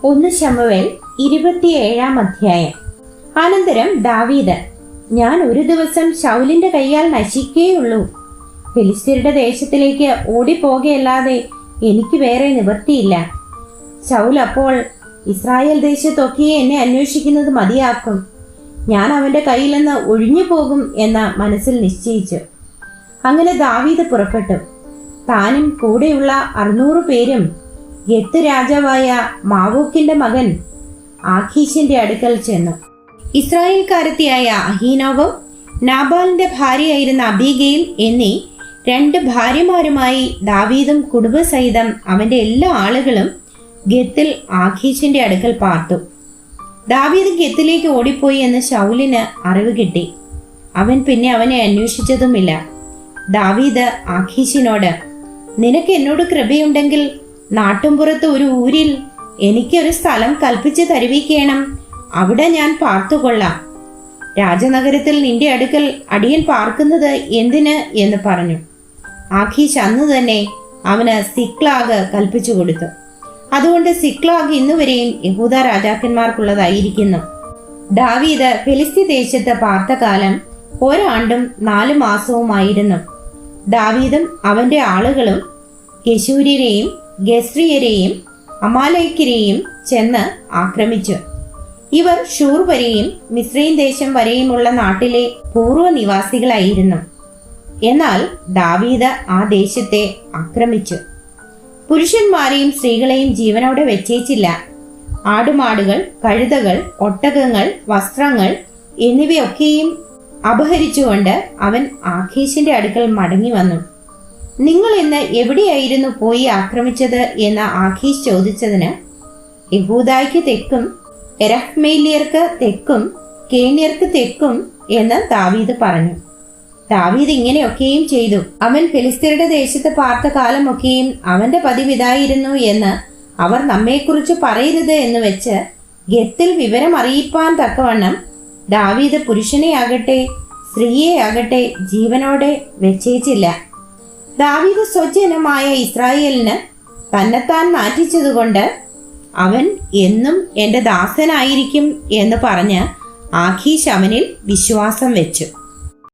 1 ശമൂവേൽ 27-ാം അധ്യായം. അനന്തരം ദാവീദ്, ഞാൻ ഒരു ദിവസം ശൗലിന്റെ കൈയാൽ നശിക്കുകയുള്ളൂ. ഫിലിസ്ത്യരുടെ ദേശത്തിലേക്ക് ഓടിപ്പോകയല്ലാതെ എനിക്ക് വേറെ നിവൃത്തിയില്ല. ശൗൽ അപ്പോൾ ഇസ്രായേൽ ദേശത്തൊക്കെ എന്നെ അന്വേഷിക്കുന്നത് മതിയാക്കും. ഞാൻ അവന്റെ കയ്യിൽ നിന്ന് ഒഴിഞ്ഞു പോകും എന്ന് മനസ്സിൽ നിശ്ചയിച്ചു. അങ്ങനെ ദാവീദ് പുറപ്പെട്ടു. താനും കൂടെയുള്ള 600 പേരും ഗത്ത് രാജാവായ മാവൂക്കിന്റെ മകൻ ആഖീശിന്റെ അടുക്കൽ ചെന്നു. ഇസ്രായേൽക്കാരത്തിയായ അഹീനോവും നാബാലിന്റെ ഭാര്യയായിരുന്ന അബീഗയിൽ എന്നീ 2 ഭാര്യമാരുമായി ദാവീദും കുടുംബസഹിതം അവന്റെ എല്ലാ ആളുകളും ഗത്തിൽ ആഖീശിന്റെ അടുക്കൽ പാർത്തു. ദാവീദ് ഗത്തിലേക്ക് ഓടിപ്പോയി എന്ന് ശൗലിന് അറിവ് കിട്ടി. അവൻ പിന്നെ അവനെ അന്വേഷിച്ചതുമില്ല. ദാവീദ് ആഖീശിനോട്, നിനക്ക് എന്നോട് കൃപയുണ്ടെങ്കിൽ നാട്ടുംപുറത്ത് ഒരു ഊരിൽ എനിക്കൊരു സ്ഥലം കൽപ്പിച്ചു തരുവിക്കണം. അവിടെ ഞാൻ പാർത്തുകൊള്ളാം. രാജനഗരത്തിൽ നിന്റെ അടുക്കൽ അടിയൻ പാർക്കുന്നത് എന്തിന് എന്ന് പറഞ്ഞു. ആഖീശ് അന്ന് തന്നെ അവന് സിക്ലാഗ് കൽപ്പിച്ചു കൊടുത്തു. അതുകൊണ്ട് സിക്ലാഗ് ഇന്നുവരെയും യഹൂദ രാജാക്കന്മാർക്കുള്ളതായിരിക്കുന്നു. ദാവീദ് ഫിലിസ്ത്യ ദേശത്ത് പാർത്ത കാലം 1 ആണ്ടും 4 മാസവുമായിരുന്നു. ദാവീദും അവന്റെ ആളുകളും ഗെശൂര്യരെയും ഗസ്രിയരെയും അമാലേക്യരെയും ചെന്ന് ആക്രമിച്ചു. ഇവർ ഷൂർ വരെയും മിസ്രൈം ദേശം വരെയുമുള്ള നാട്ടിലെ പൂർവ്വനിവാസികളായിരുന്നു. എന്നാൽ ദാവീദ് ആ ദേശത്തെ ആക്രമിച്ചു. പുരുഷന്മാരെയും സ്ത്രീകളെയും ജീവനോടെ വെച്ചേച്ചില്ല. ആടുമാടുകൾ, കഴുതകൾ, ഒട്ടകങ്ങൾ, വസ്ത്രങ്ങൾ എന്നിവയൊക്കെയും അപഹരിച്ചുകൊണ്ട് അവൻ ആഖീശിന്റെ അടുക്കൽ മടങ്ങി വന്നു. നിങ്ങൾ ഇന്ന് എവിടെയായിരുന്നു പോയി ആക്രമിച്ചത് എന്ന് ആഖീശ് ചോദിച്ചതിന്, യഹൂദായ്ക്ക് തെക്കും എരഹ്മേല്യർക്ക് തെക്കും കേന്യർക്ക് തെക്കും എന്ന് ദാവീദ് പറഞ്ഞു. ദാവീദ് ഇങ്ങനെയൊക്കെയും ചെയ്തു. അവൻ ഫിലിസ്ത്യരുടെ ദേശത്ത് പാർത്ത കാലമൊക്കെയും അവന്റെ പതിവിതായിരുന്നു എന്ന് അവർ നമ്മെക്കുറിച്ച് പറയരുത് എന്ന് വെച്ച് ഗത്തിൽ വിവരം അറിയിപ്പാൻ തക്കവണ്ണം ദാവീദ് പുരുഷനെയാകട്ടെ സ്ത്രീയെയാകട്ടെ ജീവനോടെ വെച്ചേച്ചില്ല. ദാവീദ് സ്വജനമായ ഇസ്രായേലിന് തന്നെത്താൻ മാറ്റിച്ചതുകൊണ്ട് അവൻ എന്നും എന്റെ ദാസനായിരിക്കും എന്ന് പറഞ്ഞ് ആഖീശ് അവനിൽ വിശ്വാസം വെച്ചു.